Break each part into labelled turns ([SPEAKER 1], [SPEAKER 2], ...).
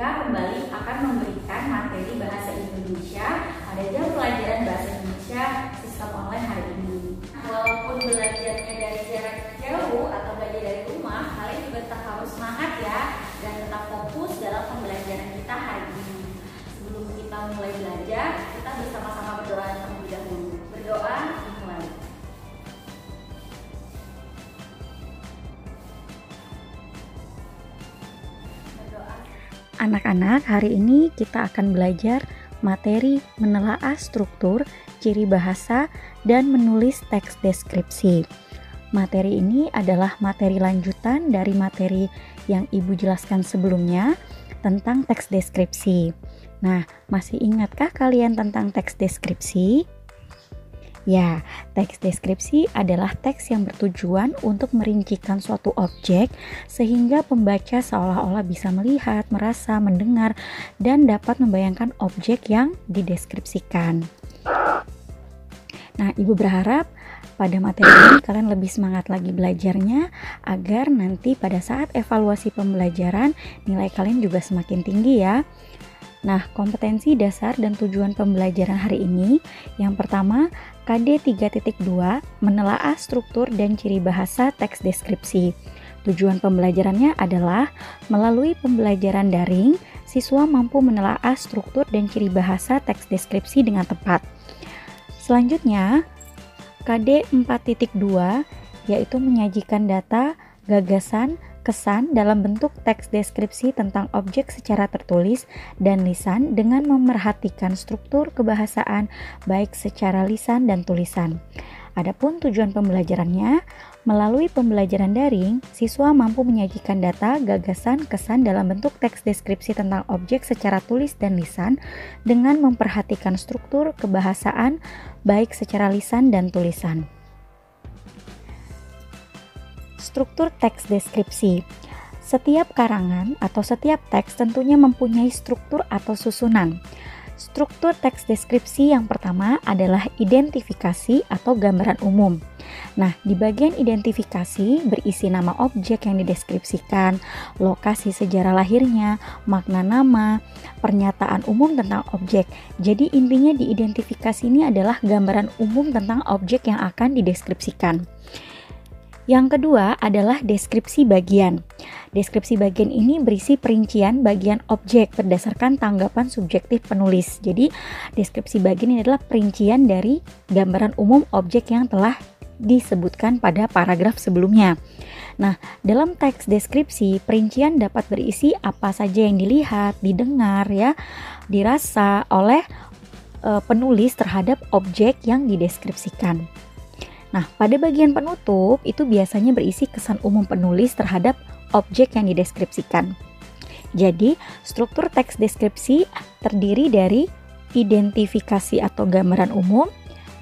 [SPEAKER 1] kembali akan memberikan materi bahasa Indonesia pada jam pelajaran bahasa Indonesia sistem online hari ini. Walaupun belajarnya dari jarak jauh atau belajar dari rumah, kalian juga tetap harus semangat ya dan tetap fokus dalam pembelajaran kita hari ini. Sebelum kita mulai belajar, kita bersama-sama berdoa terlebih dahulu. Berdoa dimulai.
[SPEAKER 2] Anak-anak, hari ini kita akan belajar materi menelaah struktur, ciri bahasa, dan menulis teks deskripsi. Materi ini adalah materi lanjutan dari materi yang Ibu jelaskan sebelumnya tentang teks deskripsi. Nah, masih ingatkah kalian tentang teks deskripsi? Ya, teks deskripsi adalah teks yang bertujuan untuk merincikan suatu objek sehingga pembaca seolah-olah bisa melihat, merasa, mendengar, dan dapat membayangkan objek yang dideskripsikan. Nah, Ibu berharap pada materi ini kalian lebih semangat lagi belajarnya agar nanti pada saat evaluasi pembelajaran nilai kalian juga semakin tinggi ya. Nah, kompetensi dasar dan tujuan pembelajaran hari ini yang pertama, KD 3.2 menelaah struktur dan ciri bahasa teks deskripsi. Tujuan pembelajarannya adalah melalui pembelajaran daring, siswa mampu menelaah struktur dan ciri bahasa teks deskripsi dengan tepat. Selanjutnya, KD 4.2 yaitu menyajikan data, gagasan, kesan dalam bentuk teks deskripsi tentang objek secara tertulis dan lisan dengan memerhatikan struktur kebahasaan baik secara lisan dan tulisan. Adapun tujuan pembelajarannya, melalui pembelajaran daring, siswa mampu menyajikan data, gagasan, kesan dalam bentuk teks deskripsi tentang objek secara tulis dan lisan dengan memperhatikan struktur kebahasaan baik secara lisan dan tulisan. Struktur teks deskripsi. Setiap karangan atau setiap teks tentunya mempunyai struktur atau susunan. Struktur teks deskripsi yang pertama adalah identifikasi atau gambaran umum. Nah, di bagian identifikasi berisi nama objek yang dideskripsikan, lokasi sejarah lahirnya, makna nama, pernyataan umum tentang objek. Jadi intinya di identifikasi ini adalah gambaran umum tentang objek yang akan dideskripsikan. Yang kedua adalah deskripsi bagian. Deskripsi bagian ini berisi perincian bagian objek berdasarkan tanggapan subjektif penulis. Jadi, deskripsi bagian ini adalah perincian dari gambaran umum objek yang telah disebutkan pada paragraf sebelumnya. Nah, dalam teks deskripsi, perincian dapat berisi apa saja yang dilihat, didengar, ya, dirasa oleh penulis terhadap objek yang dideskripsikan. Nah, pada bagian penutup itu biasanya berisi kesan umum penulis terhadap objek yang dideskripsikan. Jadi, struktur teks deskripsi terdiri dari identifikasi atau gambaran umum,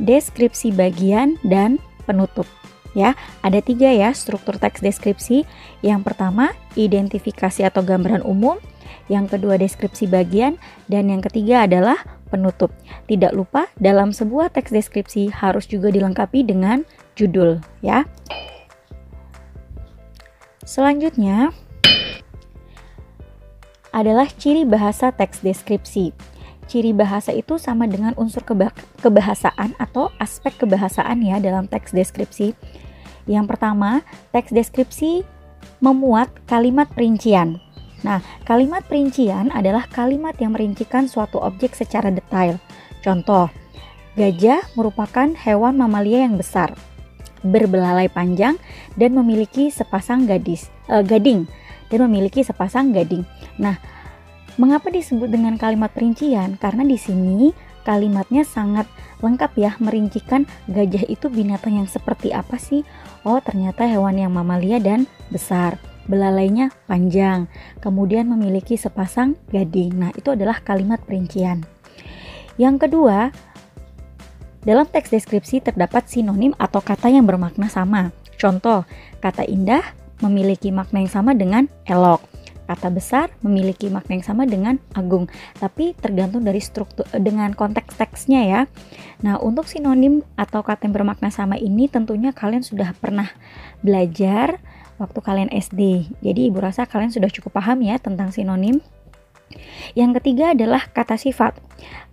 [SPEAKER 2] deskripsi bagian, dan penutup. Ya, ada 3 ya struktur teks deskripsi. Yang pertama, identifikasi atau gambaran umum, yang kedua deskripsi bagian, dan yang ketiga adalah penutup. Tidak lupa dalam sebuah teks deskripsi harus juga dilengkapi dengan judul ya. Selanjutnya adalah ciri bahasa teks deskripsi. Ciri bahasa itu sama dengan unsur kebahasaan atau aspek kebahasaan ya dalam teks deskripsi. Yang pertama, teks deskripsi memuat kalimat perincian. Nah, kalimat perincian adalah kalimat yang merincikan suatu objek secara detail. Contoh, gajah merupakan hewan mamalia yang besar, berbelalai panjang, dan memiliki sepasang gading. Nah, mengapa disebut dengan kalimat perincian? Karena di sini kalimatnya sangat lengkap ya, merincikan gajah itu binatang yang seperti apa sih? Oh, ternyata hewan yang mamalia dan besar. Belalainya panjang, kemudian memiliki sepasang gading. Nah, itu adalah kalimat perincian. Yang kedua, dalam teks deskripsi terdapat sinonim atau kata yang bermakna sama. Contoh, kata indah memiliki makna yang sama dengan elok. Kata besar memiliki makna yang sama dengan agung, tapi tergantung dari struktur dengan konteks teksnya ya. Nah, untuk sinonim atau kata yang bermakna sama ini tentunya kalian sudah pernah belajar waktu kalian SD. Jadi Ibu rasa kalian sudah cukup paham ya tentang sinonim. Yang ketiga adalah kata sifat.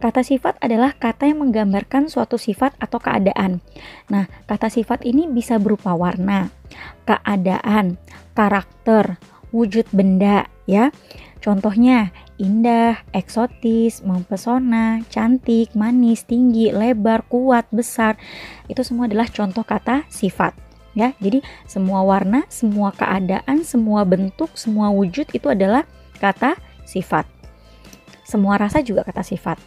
[SPEAKER 2] Kata sifat adalah kata yang menggambarkan suatu sifat atau keadaan. Nah, kata sifat ini bisa berupa warna, keadaan, karakter, wujud benda, ya. Contohnya, indah, eksotis, mempesona, cantik, manis, tinggi, lebar, kuat, besar. Itu semua adalah contoh kata sifat, ya. Jadi, semua warna, semua keadaan, semua bentuk, semua wujud itu adalah kata sifat. Semua rasa juga kata sifat.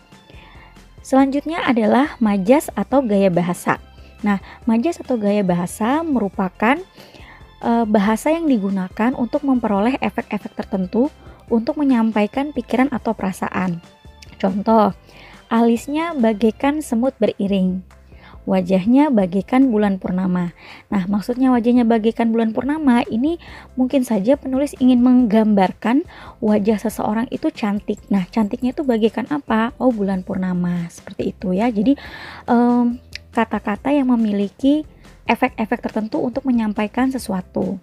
[SPEAKER 2] Selanjutnya adalah majas atau gaya bahasa. Nah, majas atau gaya bahasa merupakan bahasa yang digunakan untuk memperoleh efek-efek tertentu untuk menyampaikan pikiran atau perasaan. Contoh, alisnya bagaikan semut beriring, wajahnya bagaikan bulan purnama. Nah, maksudnya wajahnya bagaikan bulan purnama ini mungkin saja penulis ingin menggambarkan wajah seseorang itu cantik. Nah, cantiknya itu bagaikan apa? Oh, bulan purnama. Seperti itu ya. Jadi kata-kata yang memiliki efek-efek tertentu untuk menyampaikan sesuatu.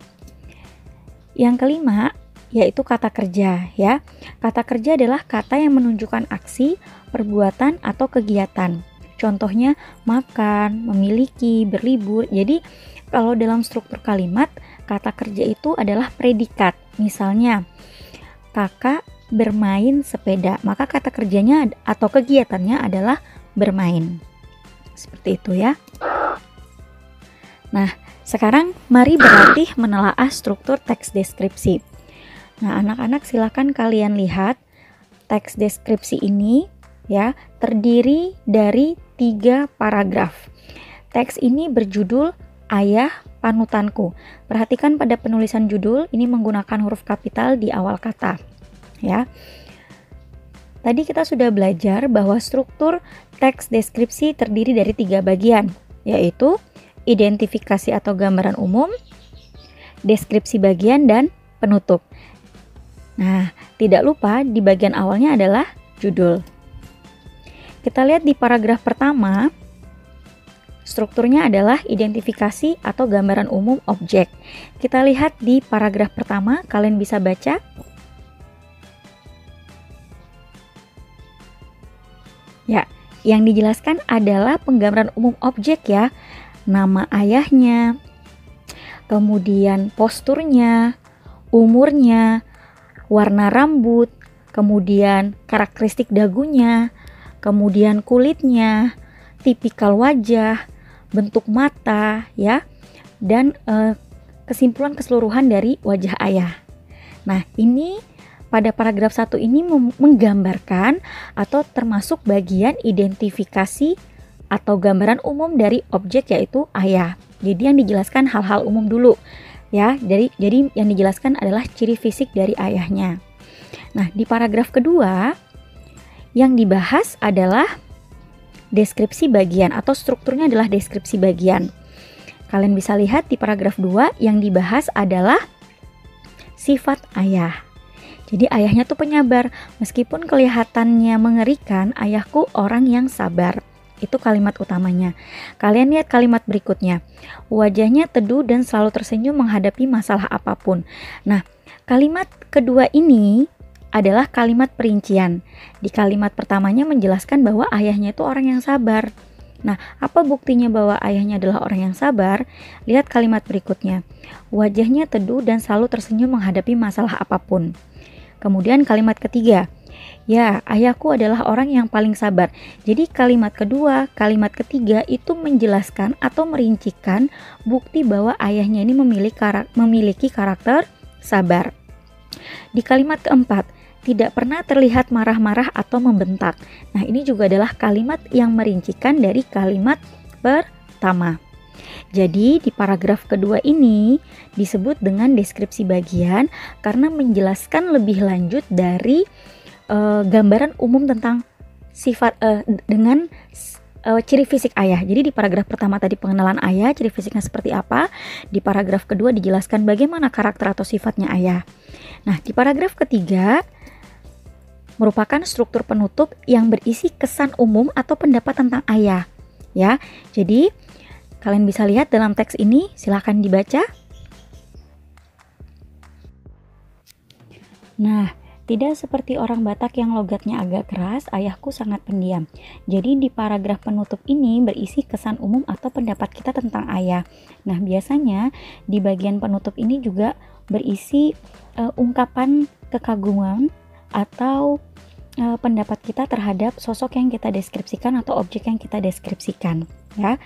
[SPEAKER 2] Yang kelima yaitu kata kerja, ya. Kata kerja adalah kata yang menunjukkan aksi, perbuatan atau kegiatan. Contohnya makan, memiliki, berlibur. Jadi kalau dalam struktur kalimat, kata kerja itu adalah predikat. Misalnya, kakak bermain sepeda, maka kata kerjanya atau kegiatannya adalah bermain. Seperti itu ya. Nah, sekarang mari berlatih menelaah struktur teks deskripsi. Nah, anak-anak silakan kalian lihat teks deskripsi ini ya, terdiri dari 3 paragraf. Teks ini berjudul Ayah Panutanku. Perhatikan pada penulisan judul, ini menggunakan huruf kapital di awal kata. Ya. Tadi kita sudah belajar bahwa struktur teks deskripsi terdiri dari 3 bagian, yaitu identifikasi atau gambaran umum, deskripsi bagian, dan penutup. Nah, tidak lupa di bagian awalnya adalah judul. Kita lihat di paragraf pertama, strukturnya adalah identifikasi atau gambaran umum objek. Kita lihat di paragraf pertama, kalian bisa baca. Ya, yang dijelaskan adalah penggambaran umum objek ya. Nama ayahnya, kemudian posturnya, umurnya, warna rambut, kemudian karakteristik dagunya, kemudian kulitnya, tipikal wajah, bentuk mata, ya, dan kesimpulan keseluruhan dari wajah ayah. Nah, ini pada paragraf 1 ini menggambarkan atau termasuk bagian identifikasi atau gambaran umum dari objek yaitu ayah. Jadi yang dijelaskan hal-hal umum dulu, ya. Jadi yang dijelaskan adalah ciri fisik dari ayahnya. Nah, di paragraf kedua yang dibahas adalah deskripsi bagian atau strukturnya adalah deskripsi bagian. Kalian bisa lihat di paragraf 2 yang dibahas adalah sifat ayah. Jadi ayahnya tuh penyabar, meskipun kelihatannya mengerikan, ayahku orang yang sabar. Itu kalimat utamanya. Kalian lihat kalimat berikutnya. Wajahnya teduh dan selalu tersenyum menghadapi masalah apapun. Nah, kalimat kedua ini adalah kalimat perincian. Di kalimat pertamanya menjelaskan bahwa ayahnya itu orang yang sabar. Nah, apa buktinya bahwa ayahnya adalah orang yang sabar? Lihat kalimat berikutnya. Wajahnya teduh dan selalu tersenyum menghadapi masalah apapun. Kemudian kalimat ketiga. Ya, ayahku adalah orang yang paling sabar. Jadi kalimat kedua, kalimat ketiga itu menjelaskan atau merincikan bukti bahwa ayahnya ini memiliki karakter sabar. Di kalimat keempat, tidak pernah terlihat marah-marah atau membentak. Nah, ini juga adalah kalimat yang merincikan dari kalimat pertama. Jadi di paragraf kedua ini disebut dengan deskripsi bagian karena menjelaskan lebih lanjut dari gambaran umum tentang sifat dengan ciri fisik ayah. Jadi di paragraf pertama tadi pengenalan ayah, ciri fisiknya seperti apa. Di paragraf kedua dijelaskan bagaimana karakter atau sifatnya ayah. Nah, di paragraf ketiga merupakan struktur penutup yang berisi kesan umum atau pendapat tentang ayah. Ya, jadi kalian bisa lihat dalam teks ini, silahkan dibaca. Nah, Tidak seperti orang Batak yang logatnya agak keras, ayahku sangat pendiam. Jadi di paragraf penutup ini berisi kesan umum atau pendapat kita tentang ayah. Nah, biasanya di bagian penutup ini juga berisi ungkapan kekaguman atau pendapat kita terhadap sosok yang kita deskripsikan atau objek yang kita deskripsikan, ya.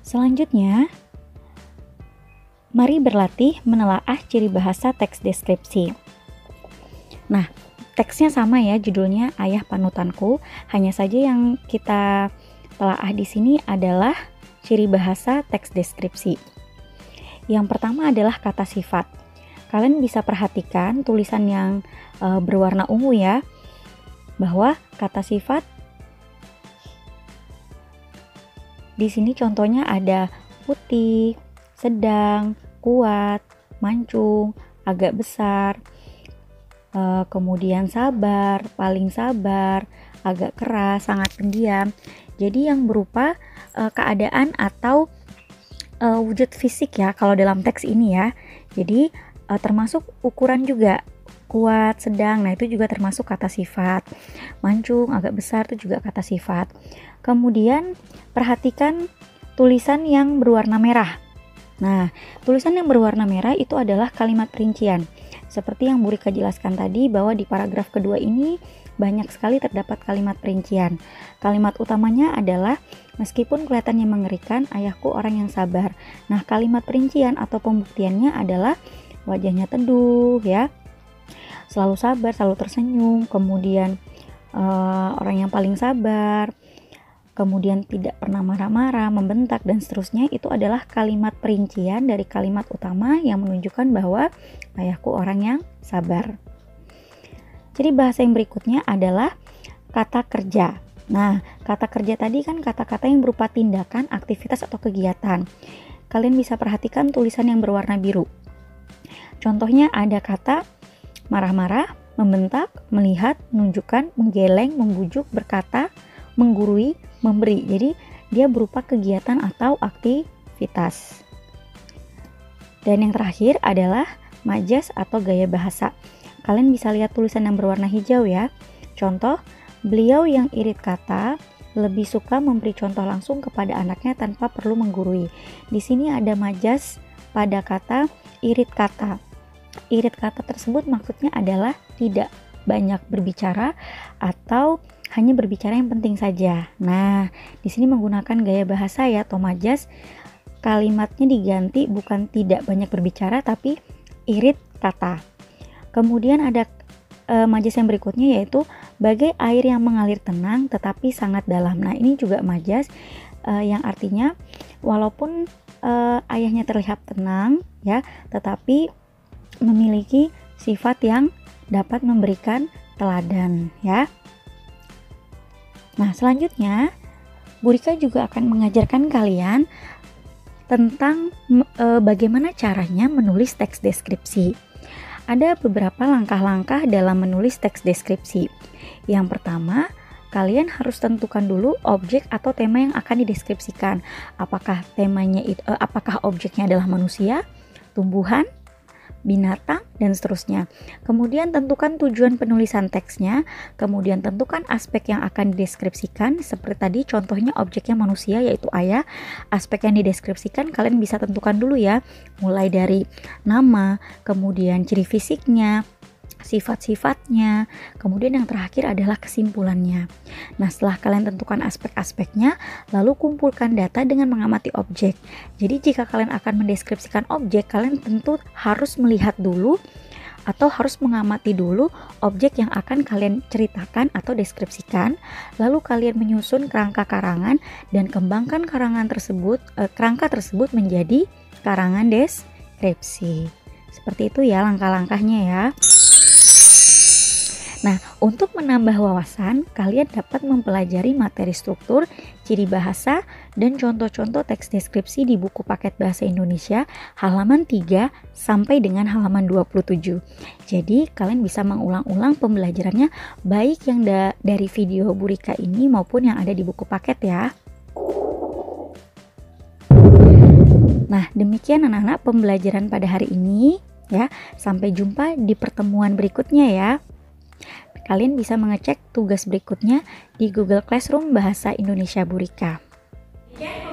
[SPEAKER 2] Selanjutnya, mari berlatih menelaah ciri bahasa teks deskripsi. Nah, teksnya sama ya, judulnya Ayah Panutanku. Hanya saja yang kita telaah di sini adalah ciri bahasa teks deskripsi. Yang pertama adalah kata sifat. Kalian bisa perhatikan tulisan yang berwarna ungu ya, bahwa kata sifat di sini contohnya ada putih, sedang, kuat, mancung, agak besar, kemudian sabar, paling sabar, agak keras, sangat pendiam. Jadi yang berupa keadaan atau wujud fisik ya kalau dalam teks ini ya. Jadi termasuk ukuran juga, kuat, sedang, nah itu juga termasuk kata sifat. Mancung, agak besar itu juga kata sifat. Kemudian perhatikan tulisan yang berwarna merah. Nah, tulisan yang berwarna merah itu adalah kalimat perincian. Seperti yang Bu Rika jelaskan tadi bahwa di paragraf kedua ini banyak sekali terdapat kalimat perincian. Kalimat utamanya adalah meskipun kelihatannya mengerikan, ayahku orang yang sabar. Nah, kalimat perincian atau pembuktiannya adalah wajahnya teduh ya, selalu sabar, selalu tersenyum, kemudian orang yang paling sabar, kemudian tidak pernah marah-marah, membentak, dan seterusnya. Itu adalah kalimat perincian dari kalimat utama yang menunjukkan bahwa ayahku orang yang sabar. Jadi bahasa yang berikutnya adalah kata kerja. Nah, kata kerja tadi kan kata-kata yang berupa tindakan, aktivitas, atau kegiatan. Kalian bisa perhatikan tulisan yang berwarna biru. Contohnya ada kata marah-marah, membentak, melihat, menunjukkan, menggeleng, membujuk, berkata, menggurui, memberi. Jadi dia berupa kegiatan atau aktivitas. Dan yang terakhir adalah majas atau gaya bahasa. Kalian bisa lihat tulisan yang berwarna hijau ya. Contoh, beliau yang irit kata lebih suka memberi contoh langsung kepada anaknya tanpa perlu menggurui. Di sini ada majas pada kata irit kata. Irit kata tersebut maksudnya adalah tidak banyak berbicara atau hanya berbicara yang penting saja. Nah, di sini menggunakan gaya bahasa ya atau majas, kalimatnya diganti bukan tidak banyak berbicara tapi irit kata. Kemudian ada majas yang berikutnya yaitu bagai air yang mengalir tenang tetapi sangat dalam. Nah, ini juga majas yang artinya walaupun ayahnya terlihat tenang ya, tetapi memiliki sifat yang dapat memberikan teladan ya. Nah, selanjutnya Bu Rika juga akan mengajarkan kalian tentang bagaimana caranya menulis teks deskripsi. Ada beberapa langkah-langkah dalam menulis teks deskripsi. Yang pertama, kalian harus tentukan dulu objek atau tema yang akan dideskripsikan. Apakah apakah objeknya adalah manusia, tumbuhan, binatang, dan seterusnya. Kemudian tentukan tujuan penulisan teksnya, kemudian tentukan aspek yang akan dideskripsikan, seperti tadi contohnya objeknya manusia yaitu ayah. Aspek yang dideskripsikan kalian bisa tentukan dulu ya, mulai dari nama, kemudian ciri fisiknya, sifat-sifatnya, kemudian yang terakhir adalah kesimpulannya. Nah, setelah kalian tentukan aspek-aspeknya, lalu kumpulkan data dengan mengamati objek. Jadi jika kalian akan mendeskripsikan objek, kalian tentu harus melihat dulu atau harus mengamati dulu objek yang akan kalian ceritakan atau deskripsikan, lalu kalian menyusun kerangka karangan dan kembangkan kerangka tersebut menjadi karangan deskripsi. Seperti itu ya langkah-langkahnya ya. Nah, untuk menambah wawasan, kalian dapat mempelajari materi struktur, ciri bahasa, dan contoh-contoh teks deskripsi di buku paket bahasa Indonesia halaman 3 sampai dengan halaman 27. Jadi, kalian bisa mengulang-ulang pembelajarannya baik yang dari video Bu Rika ini maupun yang ada di buku paket ya. Nah, demikian anak-anak pembelajaran pada hari ini ya. Sampai jumpa di pertemuan berikutnya ya. Kalian bisa mengecek tugas berikutnya di Google Classroom Bahasa Indonesia Bu Rika.
[SPEAKER 1] Demikian